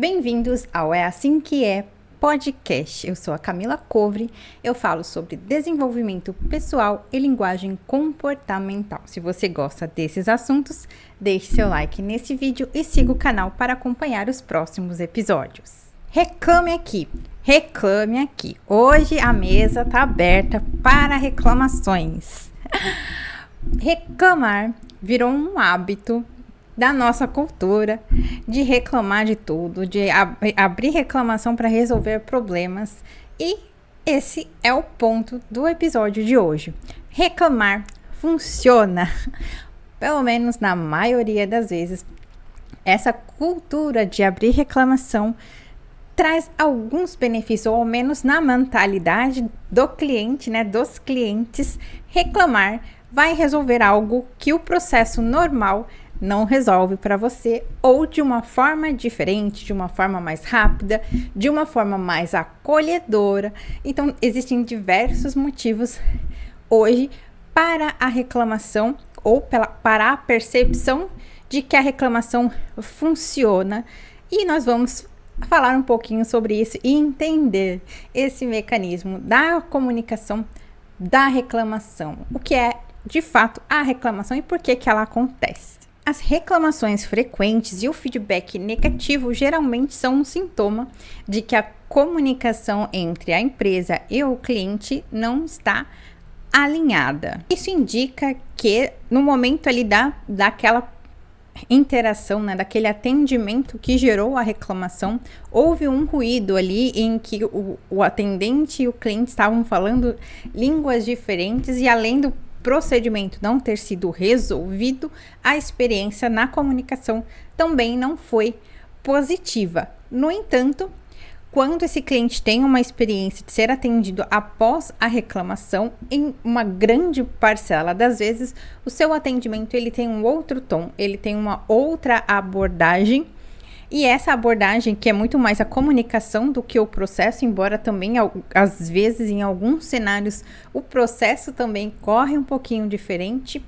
Bem-vindos ao É Assim Que É podcast. Eu sou a Camila Covre, eu falo sobre desenvolvimento pessoal e linguagem comportamental. Se você gosta desses assuntos, deixe seu like nesse vídeo e siga o canal para acompanhar os próximos episódios. Reclame aqui, reclame aqui. Hoje a mesa está aberta para reclamações. Reclamar virou um hábito da nossa cultura de reclamar de tudo, de abrir reclamação para resolver problemas. E esse é o ponto do episódio de hoje. Reclamar funciona, pelo menos na maioria das vezes. Essa cultura de abrir reclamação traz alguns benefícios, ou ao menos na mentalidade do cliente, dos clientes. Reclamar vai resolver algo que o processo normal não resolve para você, ou de uma forma diferente, de uma forma mais rápida, de uma forma mais acolhedora. Então, existem diversos motivos hoje para a reclamação ou para a percepção de que a reclamação funciona. E nós vamos falar um pouquinho sobre isso e entender esse mecanismo da comunicação da reclamação. O que é, de fato, a reclamação e por que ela acontece. As reclamações frequentes e o feedback negativo geralmente são um sintoma de que a comunicação entre a empresa e o cliente não está alinhada. Isso indica que no momento ali daquela interação, daquele atendimento que gerou a reclamação, houve um ruído ali em que o atendente e o cliente estavam falando línguas diferentes e além do procedimento não ter sido resolvido, a experiência na comunicação também não foi positiva. No entanto, quando esse cliente tem uma experiência de ser atendido após a reclamação, em uma grande parcela das vezes, o seu atendimento ele tem um outro tom, ele tem uma outra abordagem. E essa abordagem, que é muito mais a comunicação do que o processo, embora também, às vezes, em alguns cenários, o processo também corre um pouquinho diferente.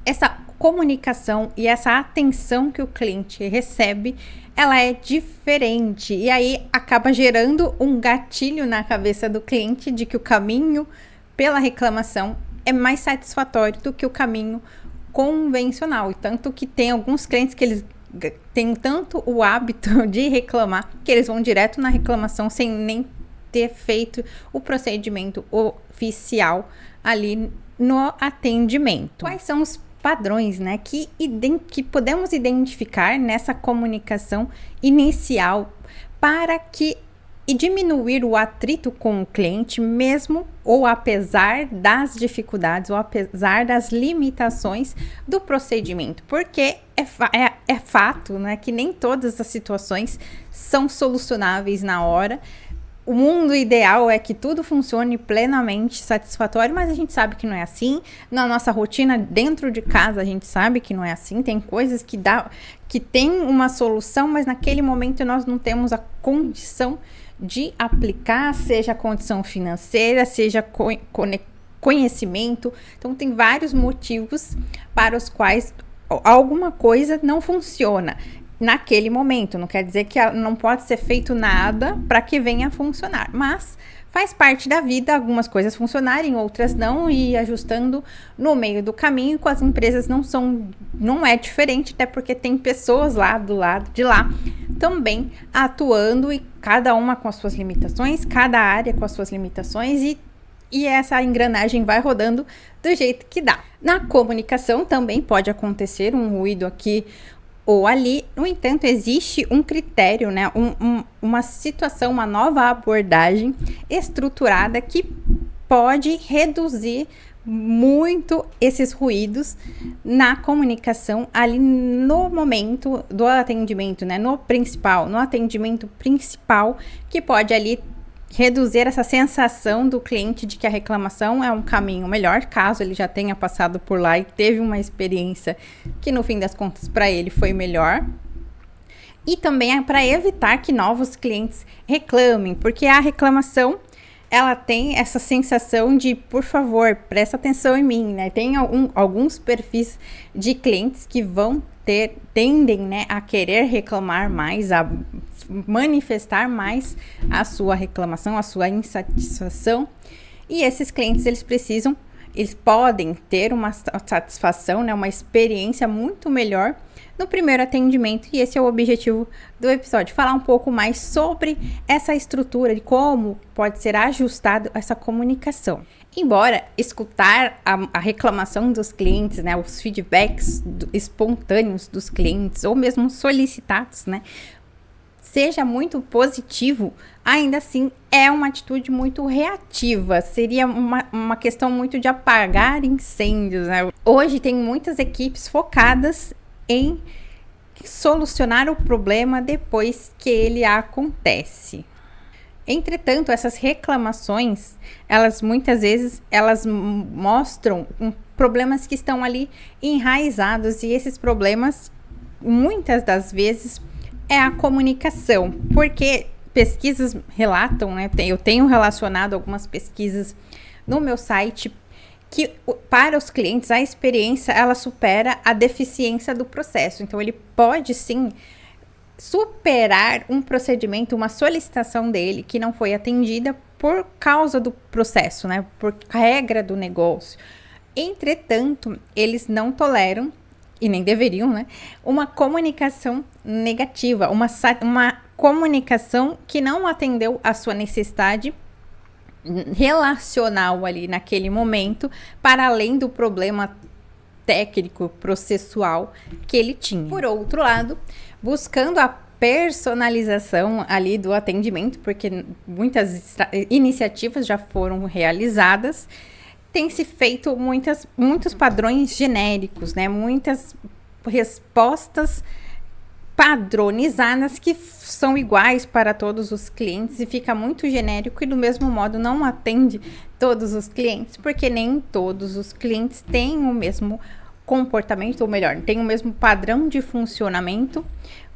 Essa comunicação e essa atenção que o cliente recebe, ela é diferente. E aí acaba gerando um gatilho na cabeça do cliente de que o caminho pela reclamação é mais satisfatório do que o caminho convencional. E tanto que tem alguns clientes que eles tem tanto o hábito de reclamar que eles vão direto na reclamação sem nem ter feito o procedimento oficial ali no atendimento. Quais são os padrões, que podemos identificar nessa comunicação inicial para que e diminuir o atrito com o cliente, mesmo ou apesar das dificuldades ou apesar das limitações do procedimento, porque é fato, que nem todas as situações são solucionáveis na hora. O mundo ideal é que tudo funcione plenamente satisfatório, mas a gente sabe que não é assim. Na nossa rotina dentro de casa a gente sabe que não é assim. Tem coisas que tem uma solução, mas naquele momento nós não temos a condição de aplicar, seja a condição financeira, seja conhecimento. Então tem vários motivos para os quais alguma coisa não funciona naquele momento. Não quer dizer que não pode ser feito nada para que venha a funcionar, mas faz parte da vida algumas coisas funcionarem, outras não, e ajustando no meio do caminho. Com as empresas não é diferente, até porque tem pessoas lá do lado de lá também atuando, e cada uma com as suas limitações, cada área com as suas limitações, e essa engrenagem vai rodando do jeito que dá. Na comunicação também pode acontecer um ruído aqui ou ali. No entanto, existe um critério, uma situação, uma nova abordagem estruturada que pode reduzir muito esses ruídos na comunicação ali no momento do atendimento, no atendimento principal, que pode ali reduzir essa sensação do cliente de que a reclamação é um caminho melhor, caso ele já tenha passado por lá e teve uma experiência que no fim das contas para ele foi melhor. E também é para evitar que novos clientes reclamem, porque a reclamação ela tem essa sensação de, por favor, presta atenção em mim, né? Tem alguns perfis de clientes que tendem, né, a querer reclamar mais, a manifestar mais a sua reclamação, a sua insatisfação. E esses clientes, eles podem ter uma satisfação, né, uma experiência muito melhor no primeiro atendimento, e esse é o objetivo do episódio, falar um pouco mais sobre essa estrutura, de como pode ser ajustado essa comunicação. Embora escutar a reclamação dos clientes, né, os feedbacks espontâneos dos clientes, ou mesmo solicitados, né, seja muito positivo, ainda assim é uma atitude muito reativa, seria uma questão muito de apagar incêndios, né? Hoje tem muitas equipes focadas em solucionar o problema depois que ele acontece. Entretanto, essas reclamações, muitas vezes mostram problemas que estão ali enraizados, e esses problemas, muitas das vezes, é a comunicação, porque pesquisas relatam, né? Eu tenho relacionado algumas pesquisas no meu site, que para os clientes a experiência ela supera a deficiência do processo. Então ele pode sim superar um procedimento, uma solicitação dele que não foi atendida por causa do processo, né? Por regra do negócio. Entretanto, eles não toleram, e nem deveriam, né, uma comunicação negativa, uma comunicação que não atendeu a sua necessidade relacional ali naquele momento, para além do problema técnico, processual que ele tinha. Por outro lado, buscando a personalização ali do atendimento, porque muitas iniciativas já foram realizadas, tem se feito muitos padrões genéricos, né? Muitas respostas padronizadas que são iguais para todos os clientes, e fica muito genérico, e do mesmo modo não atende todos os clientes, porque nem todos os clientes têm o mesmo comportamento, ou melhor, têm o mesmo padrão de funcionamento,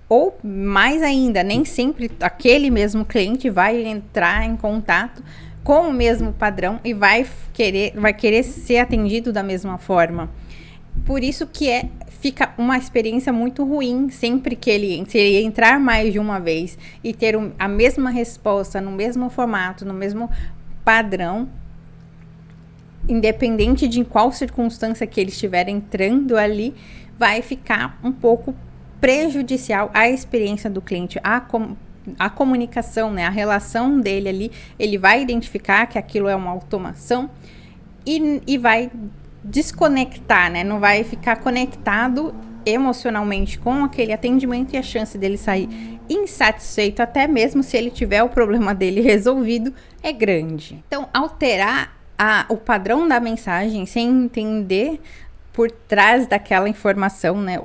ou mais ainda, nem sempre aquele mesmo cliente vai entrar em contato com o mesmo padrão e vai querer ser atendido da mesma forma. Por isso que fica uma experiência muito ruim sempre que se ele entrar mais de uma vez e ter a mesma resposta, no mesmo formato, no mesmo padrão, independente de em qual circunstância que ele estiver entrando ali, vai ficar um pouco prejudicial à experiência do cliente, a comunicação, né, a relação dele ali. Ele vai identificar que aquilo é uma automação e vai desconectar, né? Não vai ficar conectado emocionalmente com aquele atendimento, e a chance dele sair insatisfeito, até mesmo se ele tiver o problema dele resolvido, é grande. Então, alterar o padrão da mensagem sem entender por trás daquela informação, né?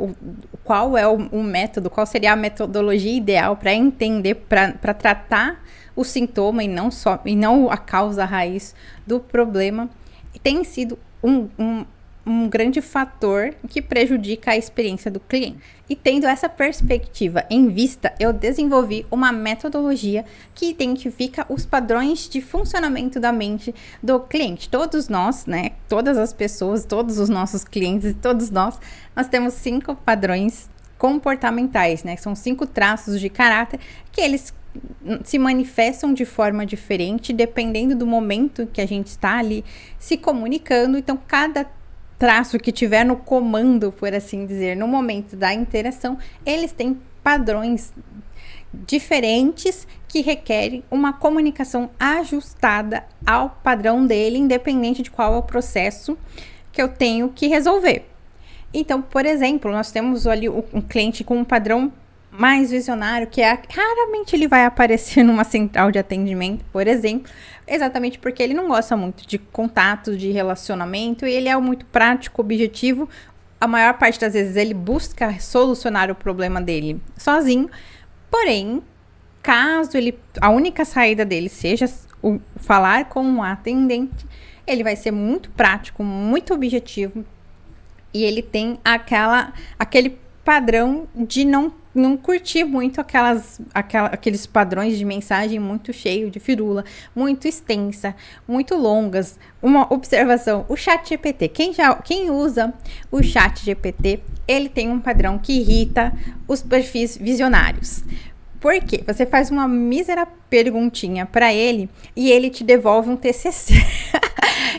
Qual é o método, qual seria a metodologia ideal para entender, para tratar o sintoma e não a causa raiz do problema, tem sido um grande fator que prejudica a experiência do cliente. E tendo essa perspectiva em vista, eu desenvolvi uma metodologia que identifica os padrões de funcionamento da mente do cliente. Todos nós, né, todas as pessoas, todos os nossos clientes, todos nós temos 5 padrões comportamentais, né? São 5 traços de caráter que eles se manifestam de forma diferente dependendo do momento que a gente está ali se comunicando. Então, cada traço que tiver no comando, por assim dizer, no momento da interação, eles têm padrões diferentes que requerem uma comunicação ajustada ao padrão dele, independente de qual é o processo que eu tenho que resolver. Então, por exemplo, nós temos ali um cliente com um padrão mais visionário, que raramente ele vai aparecer numa central de atendimento, por exemplo, exatamente porque ele não gosta muito de contato, de relacionamento, e ele é muito prático, objetivo. A maior parte das vezes ele busca solucionar o problema dele sozinho, porém, caso a única saída dele seja falar com um atendente, ele vai ser muito prático, muito objetivo, e ele tem aquele padrão de não não curti muito aqueles padrões de mensagem muito cheio de firula, muito extensa, muito longas. Uma observação, o ChatGPT, quem usa o ChatGPT, ele tem um padrão que irrita os perfis visionários. Por quê? Você faz uma mísera perguntinha para ele e ele te devolve um TCC.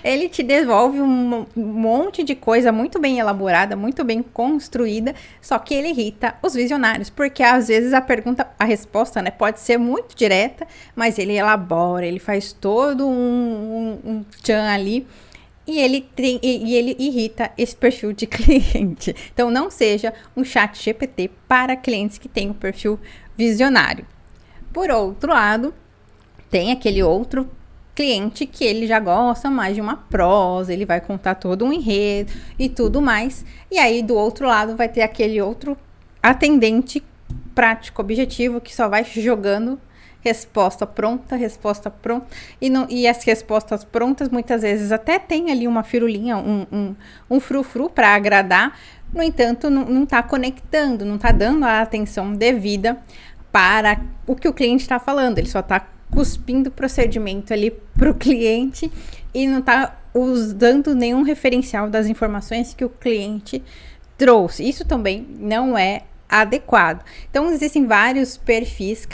Ele te devolve um monte de coisa muito bem elaborada, muito bem construída, só que ele irrita os visionários, porque às vezes a resposta, né, pode ser muito direta, mas ele elabora, ele faz todo um tchan ali, e ele irrita esse perfil de cliente. Então, não seja um ChatGPT para clientes que têm um perfil visionário. Por outro lado, tem aquele outro cliente que ele já gosta mais de uma prosa, ele vai contar todo um enredo e tudo mais. E aí, do outro lado, vai ter aquele outro atendente prático, objetivo, que só vai jogando resposta pronta. E as respostas prontas, muitas vezes, até tem ali uma firulinha, um frufru para agradar. No entanto, não está conectando, não está dando a atenção devida para o que o cliente está falando. Ele só está cuspindo o procedimento ali para o cliente e não está usando nenhum referencial das informações que o cliente trouxe. Isso também não é adequado. Então, existem vários perfis,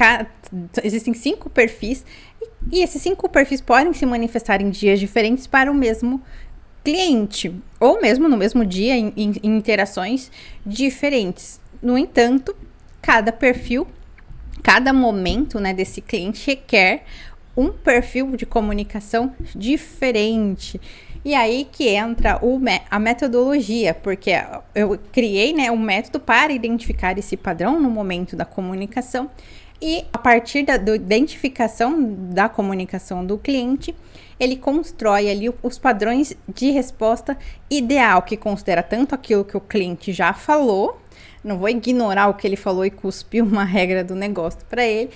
existem 5 perfis, e esses 5 perfis podem se manifestar em dias diferentes para o mesmo cliente, ou mesmo no mesmo dia, em interações diferentes. No entanto, cada perfil, cada momento, né, desse cliente requer um perfil de comunicação diferente. E aí que entra a metodologia, porque eu criei, né, um método para identificar esse padrão no momento da comunicação, e a partir da identificação da comunicação do cliente, ele constrói ali os padrões de resposta ideal, que considera tanto aquilo que o cliente já falou, não vou ignorar o que ele falou e cuspir uma regra do negócio para ele,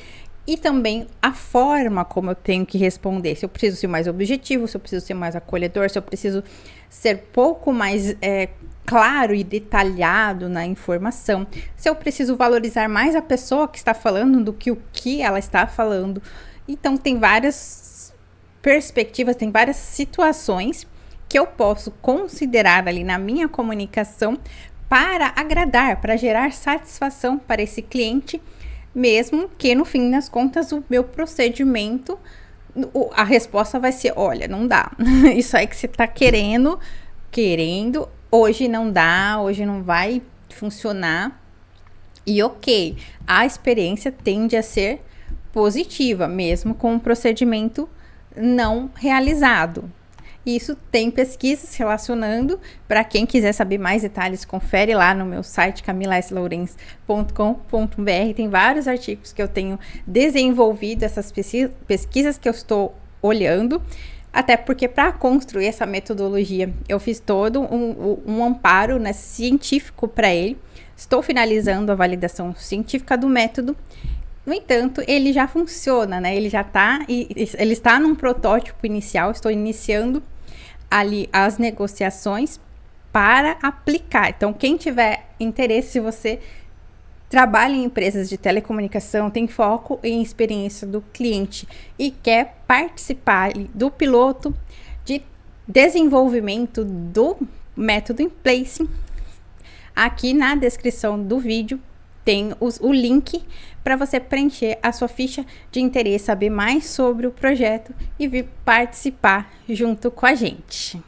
e também a forma como eu tenho que responder. Se eu preciso ser mais objetivo, se eu preciso ser mais acolhedor, se eu preciso ser pouco mais claro e detalhado na informação, se eu preciso valorizar mais a pessoa que está falando do que o que ela está falando. Então, tem várias perspectivas, tem várias situações que eu posso considerar ali na minha comunicação para agradar, para gerar satisfação para esse cliente, mesmo que no fim das contas o meu procedimento, a resposta vai ser: olha, não dá, isso aí que você está querendo, hoje não dá, hoje não vai funcionar. E ok, a experiência tende a ser positiva, mesmo com o procedimento não realizado. Isso tem pesquisas relacionando. Para quem quiser saber mais detalhes, confere lá no meu site camilaslaurenz.com.br. Tem vários artigos que eu tenho desenvolvido, essas pesquisas que eu estou olhando. Até porque para construir essa metodologia, eu fiz todo um amparo, né, científico para ele. Estou finalizando a validação científica do método. No entanto, ele já funciona, né? Ele está num protótipo inicial. Estou iniciando ali as negociações para aplicar. Então, quem tiver interesse, se você trabalha em empresas de telecomunicação, tem foco em experiência do cliente e quer participar do piloto de desenvolvimento do método in place, aqui na descrição do vídeo tem o link para você preencher a sua ficha de interesse, saber mais sobre o projeto e vir participar junto com a gente.